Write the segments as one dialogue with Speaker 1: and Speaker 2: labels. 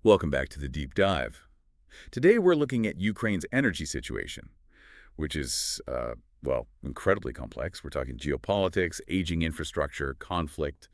Speaker 1: Welcome back to the Deep Dive. Today we're looking at Ukraine's energy situation, which is, well, incredibly complex. We're talking geopolitics, aging infrastructure, conflict,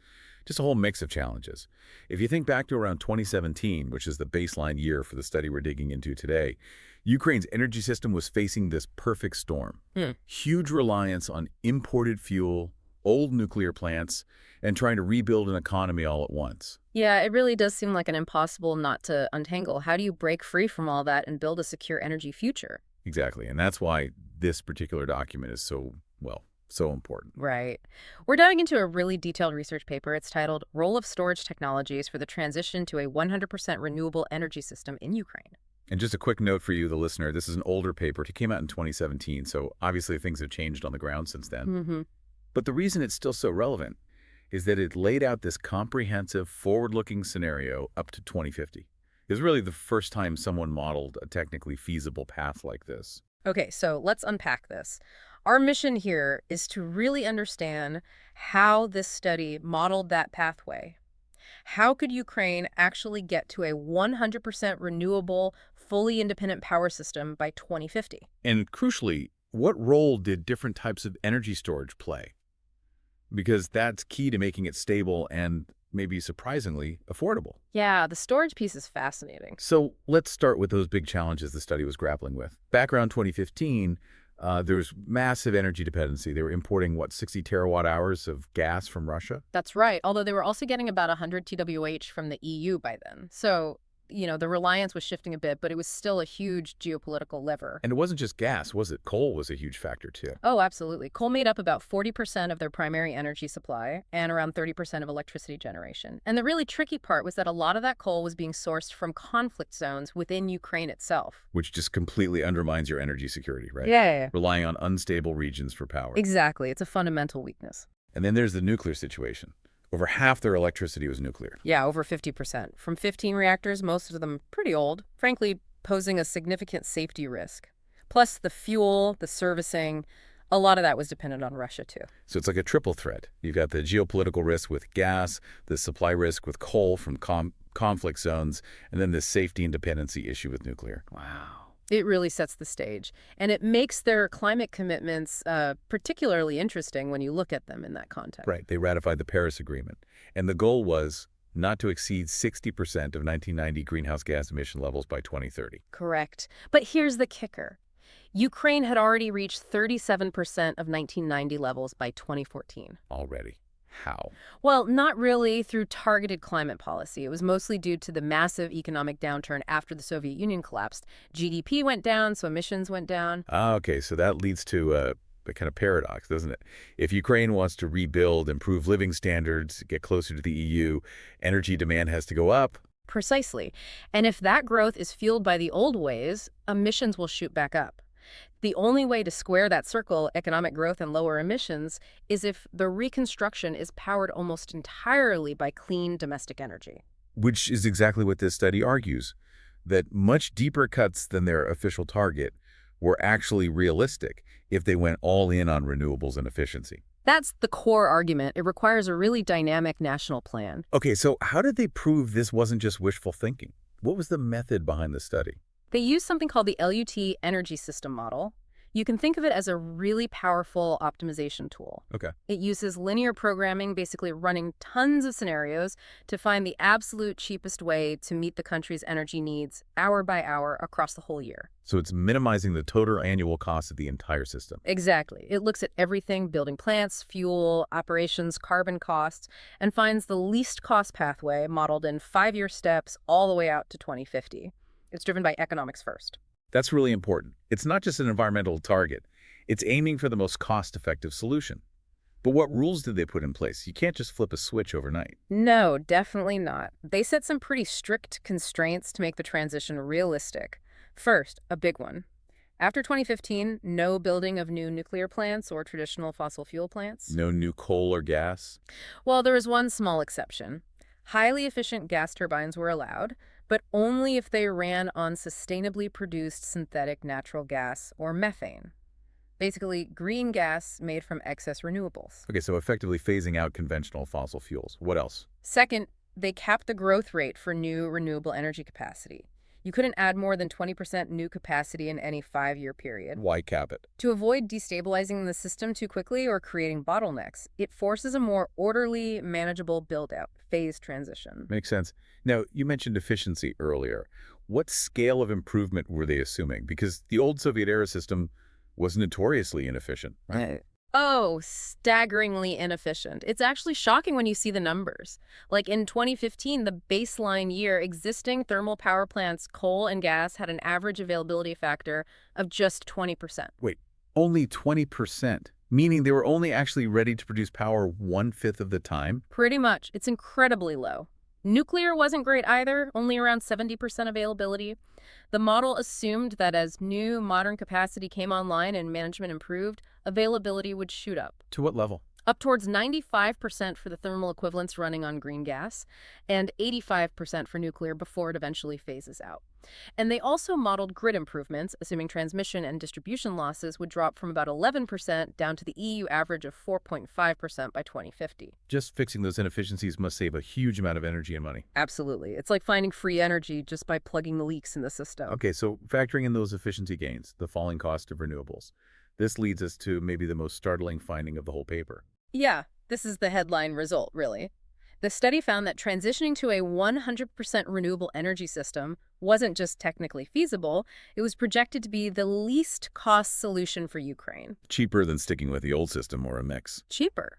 Speaker 1: just a whole mix of challenges. If you think back to around 2017, which is the baseline year for the study we're digging into today, Ukraine's energy system was facing this perfect storm. Huge reliance on imported fuel, old nuclear plants, and trying to rebuild an economy all at once.
Speaker 2: Yeah, it really does seem like an impossible knot to untangle. How do you break free from all that and build a secure energy future?
Speaker 1: Exactly, and that's why this particular document is so, well, so important.
Speaker 2: Right. We're diving into a really detailed research paper. It's titled Role of Storage Technologies for the Transition to a 100% Renewable Energy System in Ukraine.
Speaker 1: And just a quick note for you, the listener, this is an older paper. It came out in 2017, so obviously things have changed on the ground since then. But the reason it's still so relevant is that it laid out this comprehensive, forward-looking scenario up to 2050. It was really the first time someone modeled a technically feasible path like this.
Speaker 2: Okay, so let's unpack this. Our mission here is to really understand how this study modeled that pathway. How could Ukraine actually get to a 100% renewable, fully independent power system by 2050?
Speaker 1: And crucially, what role did different types of energy storage play? Because that's key to making it stable and, maybe surprisingly, affordable.
Speaker 2: Yeah, the storage piece is fascinating.
Speaker 1: So let's start with those big challenges the study was grappling with. Back around 2015, there was massive energy dependency. They were importing, 60 terawatt hours of gas from Russia?
Speaker 2: That's right, although they were also getting about 100 TWh from the EU by then. So, the reliance was shifting a bit, but it was still a huge geopolitical lever.
Speaker 1: And it wasn't just gas, was it? Coal was a huge factor, too.
Speaker 2: Oh, absolutely. Coal made up about 40% of their primary energy supply and around 30% of electricity generation. And the really tricky part was that a lot of that coal was being sourced from conflict zones within Ukraine itself.
Speaker 1: Which just completely undermines your energy security, right?
Speaker 2: Yeah.
Speaker 1: Relying on unstable regions for power.
Speaker 2: Exactly. It's a fundamental weakness.
Speaker 1: And then there's the nuclear situation. Over half their electricity was nuclear.
Speaker 2: Yeah, over 50%. From 15 reactors, most of them pretty old, frankly, posing a significant safety risk. Plus the fuel, the servicing, a lot of that was dependent on Russia, too.
Speaker 1: So it's like a triple threat. You've got the geopolitical risk with gas, the supply risk with coal from conflict zones, and then this safety and dependency issue with nuclear.
Speaker 2: Wow. It really sets the stage. And it makes their climate commitments particularly interesting when you look at them in that context.
Speaker 1: Right. They ratified the Paris Agreement. And the goal was not to exceed 60% of 1990 greenhouse gas emission levels by 2030.
Speaker 2: Correct. But here's the kicker. Ukraine had already reached 37% of 1990 levels by 2014.
Speaker 1: Already. How?
Speaker 2: Well, not really through targeted climate policy. It was mostly due to the massive economic downturn after the Soviet Union collapsed. GDP went down, so emissions went down.
Speaker 1: Okay, so that leads to a kind of paradox, doesn't it? If Ukraine wants to rebuild, improve living standards, get closer to the EU, energy demand has to go up.
Speaker 2: Precisely. And if that growth is fueled by the old ways, emissions will shoot back up. The only way to square that circle, economic growth and lower emissions, is if the reconstruction is powered almost entirely by clean domestic energy.
Speaker 1: Which is exactly what this study argues, that much deeper cuts than their official target were actually realistic if they went all in on renewables and efficiency.
Speaker 2: That's the core argument. It requires a really dynamic national plan.
Speaker 1: Okay, so how did they prove this wasn't just wishful thinking? What was the method behind the study?
Speaker 2: They use something called the LUT energy system model. You can think of it as a really powerful optimization tool.
Speaker 1: Okay.
Speaker 2: It uses linear programming, basically running tons of scenarios to find the absolute cheapest way to meet the country's energy needs hour by hour across the whole year.
Speaker 1: So it's minimizing the total annual cost of the entire system.
Speaker 2: Exactly. It looks at everything, building plants, fuel, operations, carbon costs, and finds the least cost pathway modeled in 5-year steps all the way out to 2050. It's driven by economics first.
Speaker 1: That's really important. It's not just an environmental target. It's aiming for the most cost-effective solution. But what rules did they put in place? You can't just flip a switch overnight.
Speaker 2: No, definitely not. They set some pretty strict constraints to make the transition realistic. First, a big one. After 2015, no building of new nuclear plants or traditional fossil fuel plants.
Speaker 1: No new coal or gas?
Speaker 2: Well, there was one small exception. Highly efficient gas turbines were allowed, but only if they ran on sustainably produced synthetic natural gas or methane. Basically, green gas made from excess renewables.
Speaker 1: Okay, so effectively phasing out conventional fossil fuels. What else?
Speaker 2: Second, They capped the growth rate for new renewable energy capacity. You couldn't add more than 20% new capacity in any 5-year period.
Speaker 1: Why cap it?
Speaker 2: To avoid destabilizing the system too quickly or creating bottlenecks, it forces a more orderly, manageable build-out, phased transition.
Speaker 1: Makes sense. Now, you mentioned efficiency earlier. What scale of improvement were they assuming? Because the old Soviet-era system was notoriously inefficient, right?
Speaker 2: Oh, staggeringly inefficient. It's actually shocking when you see the numbers. Like in 2015, the baseline year, existing thermal power plants, coal and gas, had an average availability factor of just 20%.
Speaker 1: Wait, only 20%, meaning they were only actually ready to produce power one-fifth of the time?
Speaker 2: Pretty much. It's incredibly low. Nuclear wasn't great either, only around 70% availability. The model assumed that as new, modern capacity came online and management improved, availability would shoot
Speaker 1: To what level?
Speaker 2: up towards 95% for the thermal equivalents running on green gas, and 85% for nuclear before it eventually phases out. And they also modeled grid improvements, assuming transmission and distribution losses would drop from about 11% down to the EU average of 4.5% by 2050.
Speaker 1: Just fixing those inefficiencies must save a huge amount of energy and money.
Speaker 2: Absolutely. It's like finding free energy just by plugging the leaks in the system.
Speaker 1: Okay, so factoring in those efficiency gains, the falling cost of renewables, this leads us to maybe the most startling finding of the whole paper.
Speaker 2: Yeah, this is the headline result, really. The study found that transitioning to a 100% renewable energy system wasn't just technically feasible, it was projected to be the least cost solution for Ukraine.
Speaker 1: Cheaper than sticking with the old system or a mix.
Speaker 2: Cheaper.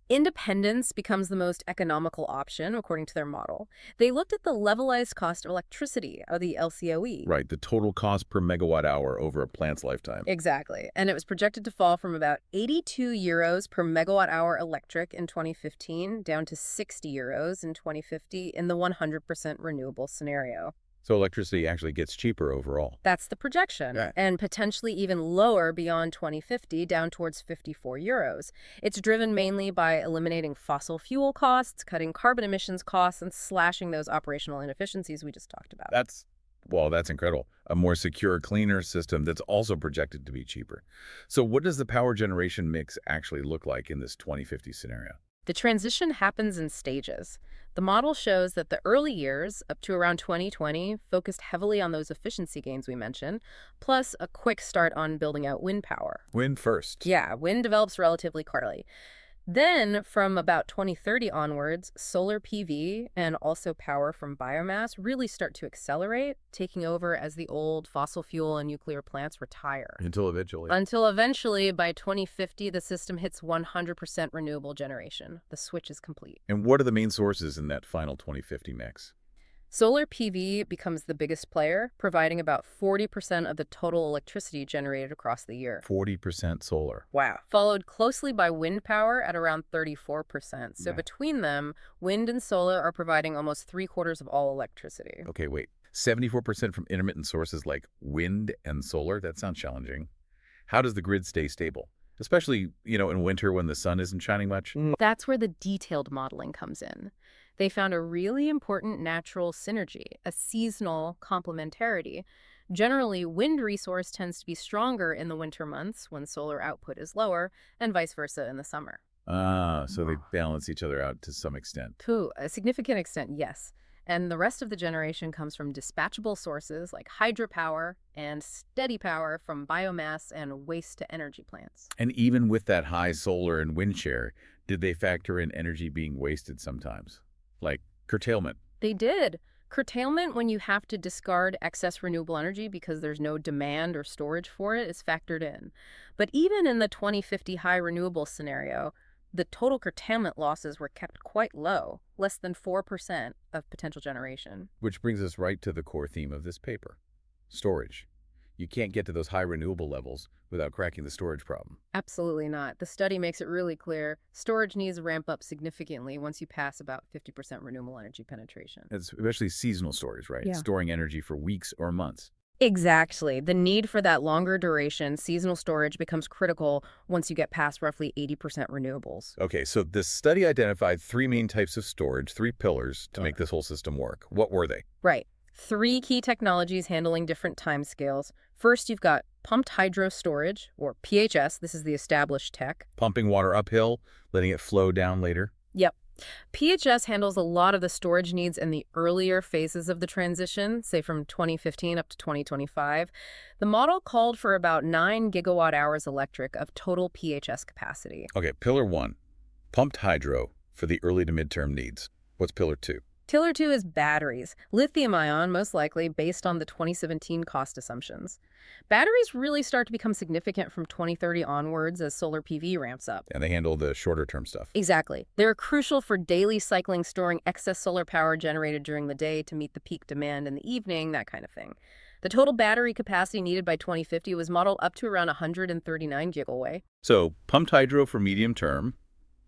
Speaker 2: Independence becomes the most economical option, according to their model. They looked at the levelized cost of electricity, or the LCOE.
Speaker 1: Right, the total cost per megawatt hour over a plant's lifetime.
Speaker 2: Exactly. And it was projected to fall from about 82 euros per megawatt hour electric in 2015 down to 60 euros in 2050 in the 100% renewable scenario.
Speaker 1: So electricity actually gets cheaper overall.
Speaker 2: That's the projection,
Speaker 1: Right.
Speaker 2: and potentially even lower beyond 2050, down towards 54 euros. It's driven mainly by eliminating fossil fuel costs, cutting carbon emissions costs, and slashing those operational inefficiencies we just talked about.
Speaker 1: That's incredible. A more secure, cleaner system that's also projected to be cheaper. So what does the power generation mix actually look like in this 2050 scenario?
Speaker 2: The transition happens in stages. The model shows that the early years, up to around 2020, focused heavily on those efficiency gains we mentioned, plus a quick start on building out wind power.
Speaker 1: Wind first.
Speaker 2: Yeah, wind develops relatively quickly. Then, from about 2030 onwards, solar PV and also power from biomass really start to accelerate, taking over as the old fossil fuel and nuclear plants retire.
Speaker 1: Until eventually.
Speaker 2: Until eventually, by 2050, the system hits 100% renewable generation. The switch is complete.
Speaker 1: And what are the main sources in that final 2050 mix?
Speaker 2: Solar PV becomes the biggest player, providing about 40% of the total electricity generated across the year.
Speaker 1: 40% solar.
Speaker 2: Wow. Followed closely by wind power at around 34%. So
Speaker 1: Yeah.
Speaker 2: between them, wind and solar are providing almost 3/4 of all electricity.
Speaker 1: Okay, wait. 74% from intermittent sources like wind and solar? That sounds challenging. How does the grid stay stable? Especially, in winter when the sun isn't shining much?
Speaker 2: That's where the detailed modeling comes in. They found a really important natural synergy, a seasonal complementarity. Generally, wind resource tends to be stronger in the winter months when solar output is lower, and vice versa in the summer.
Speaker 1: So they balance each other out to some extent.
Speaker 2: To a significant extent, yes. And the rest of the generation comes from dispatchable sources like hydropower and steady power from biomass and waste-to-energy plants.
Speaker 1: And even with that high solar and wind share, did they factor in energy being wasted sometimes? Like curtailment?
Speaker 2: They did. Curtailment, when you have to discard excess renewable energy because there's no demand or storage for it, is factored in. But even in the 2050 high renewable scenario, the total curtailment losses were kept quite low, less than 4% of potential generation.
Speaker 1: Which brings us right to the core theme of this paper. Storage. You can't get to those high renewable levels without cracking the storage problem.
Speaker 2: Absolutely not. The study makes it really clear storage needs to ramp up significantly once you pass about 50% renewable energy penetration.
Speaker 1: It's especially seasonal storage, right?
Speaker 2: Yeah.
Speaker 1: Storing energy for weeks or months.
Speaker 2: Exactly. The need for that longer duration seasonal storage becomes critical once you get past roughly 80% renewables.
Speaker 1: Okay, so this study identified three main types of storage, three pillars to make this whole system work. What were they?
Speaker 2: Right. 3 key technologies handling different timescales. First, you've got pumped hydro storage, or PHS. This is the established tech.
Speaker 1: Pumping water uphill, letting it flow down later.
Speaker 2: Yep. PHS handles a lot of the storage needs in the earlier phases of the transition, say from 2015 up to 2025. The model called for about 9 gigawatt hours electric of total PHS capacity.
Speaker 1: Okay, pillar one, pumped hydro for the early to midterm needs. What's pillar two?
Speaker 2: Pillar 2 is batteries, lithium-ion most likely based on the 2017 cost assumptions. Batteries really start to become significant from 2030 onwards as solar PV ramps up.
Speaker 1: And they handle the shorter term stuff.
Speaker 2: Exactly. They're crucial for daily cycling, storing excess solar power generated during the day to meet the peak demand in the evening, that kind of thing. The total battery capacity needed by 2050 was modeled up to around 139 gigawatt.
Speaker 1: So pumped hydro for medium term,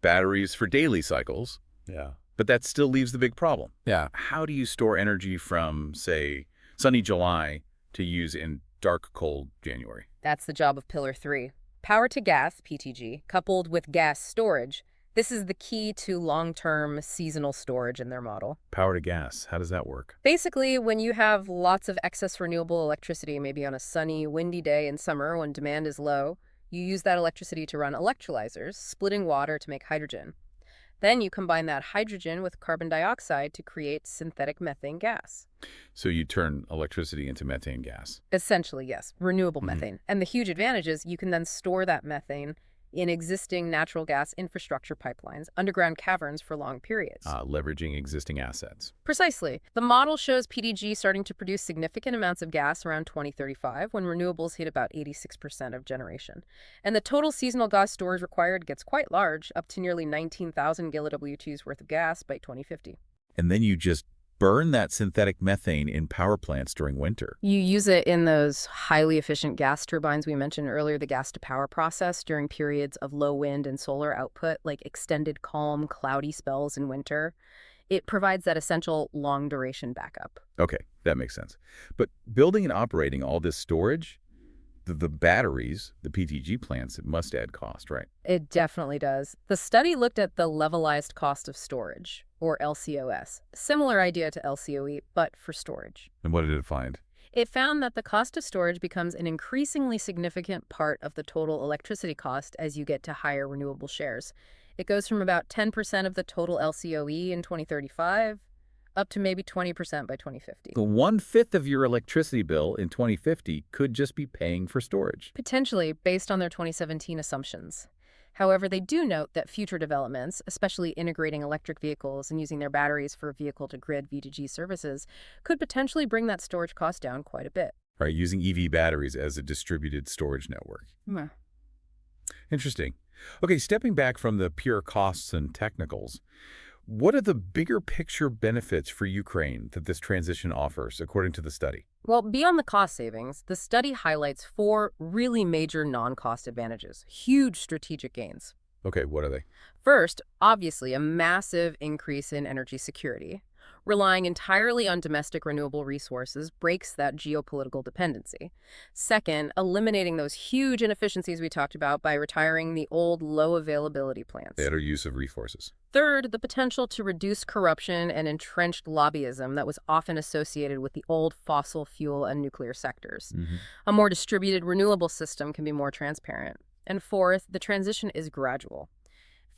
Speaker 1: batteries for daily cycles.
Speaker 3: Yeah.
Speaker 1: But that still leaves the big problem.
Speaker 3: Yeah.
Speaker 1: How do you store energy from, say, sunny July to use in dark, cold January?
Speaker 2: That's the job of Pillar 3. Power to gas, PTG, coupled with gas storage. This is the key to long-term seasonal storage in their model.
Speaker 1: Power to gas, how does that work?
Speaker 2: Basically, when you have lots of excess renewable electricity, maybe on a sunny, windy day in summer when demand is low, you use that electricity to run electrolyzers, splitting water to make hydrogen. Then you combine that hydrogen with carbon dioxide to create synthetic methane gas.
Speaker 1: So you turn electricity into methane gas.
Speaker 2: Essentially, yes, renewable methane. And the huge advantage is you can then store that methane in existing natural gas infrastructure pipelines, underground caverns for long periods.
Speaker 1: Leveraging existing assets.
Speaker 2: Precisely. The model shows PDG starting to produce significant amounts of gas around 2035 when renewables hit about 86% of generation. And the total seasonal gas storage required gets quite large, up to nearly 19,000 GWTs worth of gas by 2050.
Speaker 1: And then you just burn that synthetic methane in power plants during winter.
Speaker 2: You use it in those highly efficient gas turbines we mentioned earlier, the gas-to-power process during periods of low wind and solar output, like extended calm, cloudy spells in winter. It provides that essential long-duration backup.
Speaker 1: Okay, that makes sense. But building and operating all this storage, the batteries, the PTG plants, it must add cost, right?
Speaker 2: It definitely does. The study looked at the levelized cost of storage, or LCOS. Similar idea to LCOE, but for storage.
Speaker 1: And what did it find?
Speaker 2: It found that the cost of storage becomes an increasingly significant part of the total electricity cost as you get to higher renewable shares. It goes from about 10% of the total LCOE in 2035 up to maybe 20% by 2050.
Speaker 1: The 1/5 of your electricity bill in 2050 could just be paying for storage.
Speaker 2: Potentially based on their 2017 assumptions. However, they do note that future developments, especially integrating electric vehicles and using their batteries for vehicle-to-grid V2G services, could potentially bring that storage cost down quite a bit.
Speaker 1: Right, using EV batteries as a distributed storage network.
Speaker 2: Yeah.
Speaker 1: Interesting. Okay, stepping back from the pure costs and technicals, what are the bigger picture benefits for Ukraine that this transition offers, according to the study?
Speaker 2: Well, beyond the cost savings, the study highlights 4 really major non-cost advantages, huge strategic gains.
Speaker 1: Okay, what are they?
Speaker 2: First, obviously, a massive increase in energy security. Relying entirely on domestic renewable resources breaks that geopolitical dependency. Second, eliminating those huge inefficiencies we talked about by retiring the old low availability plants.
Speaker 1: Better use of resources.
Speaker 2: Third, the potential to reduce corruption and entrenched lobbyism that was often associated with the old fossil fuel and nuclear sectors. A more distributed renewable system can be more transparent. And fourth, the transition is gradual.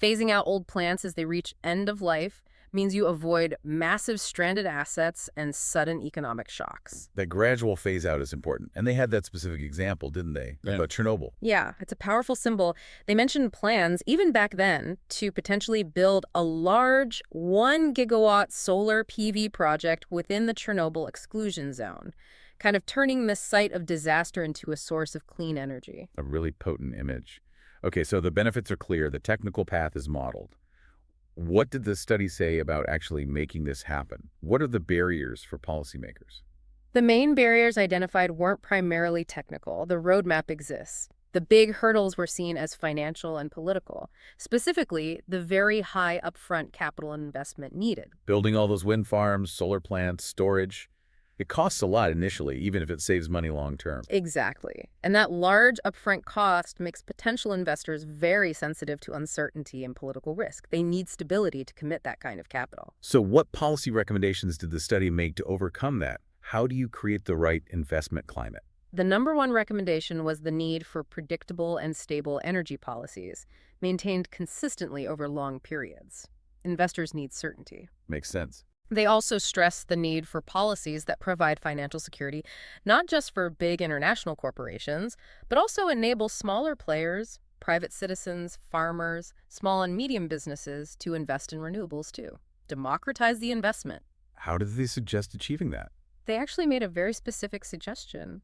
Speaker 2: Phasing out old plants as they reach end of life means you avoid massive stranded assets and sudden economic shocks.
Speaker 1: That gradual phase out is important. And they had that specific example, didn't they?
Speaker 3: Yeah.
Speaker 1: About Chernobyl.
Speaker 2: Yeah, it's a powerful symbol. They mentioned plans, even back then, to potentially build a large 1 gigawatt solar PV project within the Chernobyl exclusion zone, kind of turning this site of disaster into a source of clean energy.
Speaker 1: A really potent image. Okay, so the benefits are clear. The technical path is modeled. What did the study say about actually making this happen? What are the barriers for policymakers?
Speaker 2: The main barriers identified weren't primarily technical. The roadmap exists. The big hurdles were seen as financial and political, specifically the very high upfront capital investment needed.
Speaker 1: Building all those wind farms, solar plants, storage. It costs a lot initially, even if it saves money long term.
Speaker 2: Exactly. And that large upfront cost makes potential investors very sensitive to uncertainty and political risk. They need stability to commit that kind of capital.
Speaker 1: So what policy recommendations did the study make to overcome that? How do you create the right investment climate?
Speaker 2: The number one recommendation was the need for predictable and stable energy policies, maintained consistently over long periods. investors need certainty.
Speaker 1: Makes sense.
Speaker 2: They also stress the need for policies that provide financial security, not just for big international corporations, but also enable smaller players, private citizens, farmers, small and medium businesses to invest in renewables too. Democratize the investment.
Speaker 1: How did they suggest achieving that?
Speaker 2: They actually made a very specific suggestion,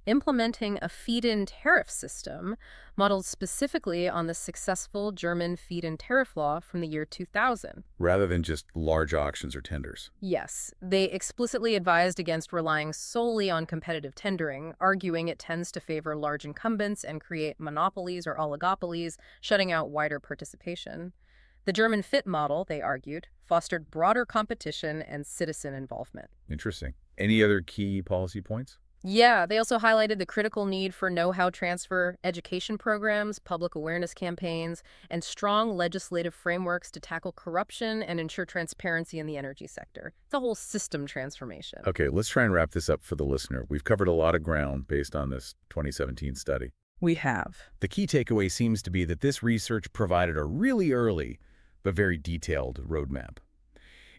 Speaker 2: implementing a feed-in tariff system modeled specifically on the successful German feed-in tariff law from the year 2000.
Speaker 1: Rather than just large auctions or tenders.
Speaker 2: Yes, they explicitly advised against relying solely on competitive tendering, arguing it tends to favor large incumbents and create monopolies or oligopolies, shutting out wider participation. The German FIT model, they argued, fostered broader competition and citizen involvement.
Speaker 1: Interesting. Any other key policy points?
Speaker 2: Yeah, they also highlighted the critical need for know-how transfer, education programs, public awareness campaigns, and strong legislative frameworks to tackle corruption and ensure transparency in the energy sector. It's a whole system transformation.
Speaker 1: Okay, let's try and wrap this up for the listener. We've covered a lot of ground based on this 2017 study.
Speaker 2: We have.
Speaker 1: The key takeaway seems to be that this research provided a really early but very detailed roadmap.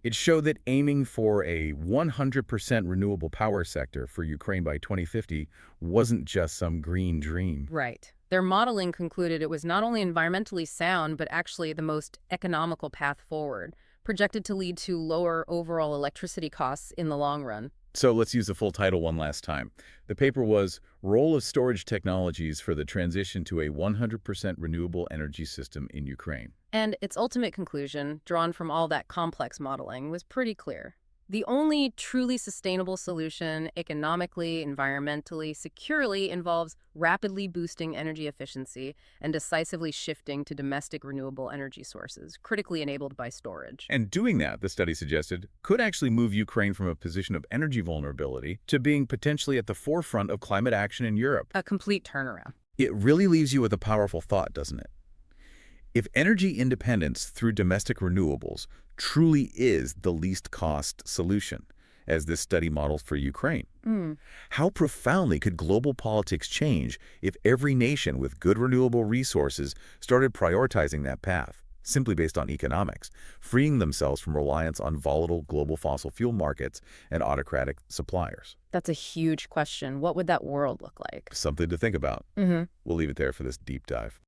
Speaker 1: It showed that aiming for a 100% renewable power sector for Ukraine by 2050 wasn't just some green dream.
Speaker 2: Right. Their modeling concluded it was not only environmentally sound, but actually the most economical path forward, projected to lead to lower overall electricity costs in the long run.
Speaker 1: So let's use the full title one last time. The paper was Role of Storage Technologies for the Transition to a 100% Renewable Energy System in Ukraine.
Speaker 2: And its ultimate conclusion, drawn from all that complex modeling, was pretty clear. The only truly sustainable solution, economically, environmentally, securely, involves rapidly boosting energy efficiency and decisively shifting to domestic renewable energy sources, critically enabled by storage.
Speaker 1: And doing that, the study suggested, could actually move Ukraine from a position of energy vulnerability to being potentially at the forefront of climate action in Europe.
Speaker 2: A complete turnaround.
Speaker 1: It really leaves you with a powerful thought, doesn't it? If energy independence through domestic renewables truly is the least cost solution, as this study models for Ukraine, how profoundly could global politics change if every nation with good renewable resources started prioritizing that path, simply based on economics, freeing themselves from reliance on volatile global fossil fuel markets and autocratic suppliers?
Speaker 2: That's a huge question. What would that world look like?
Speaker 1: Something to think about. We'll leave it there for this deep dive.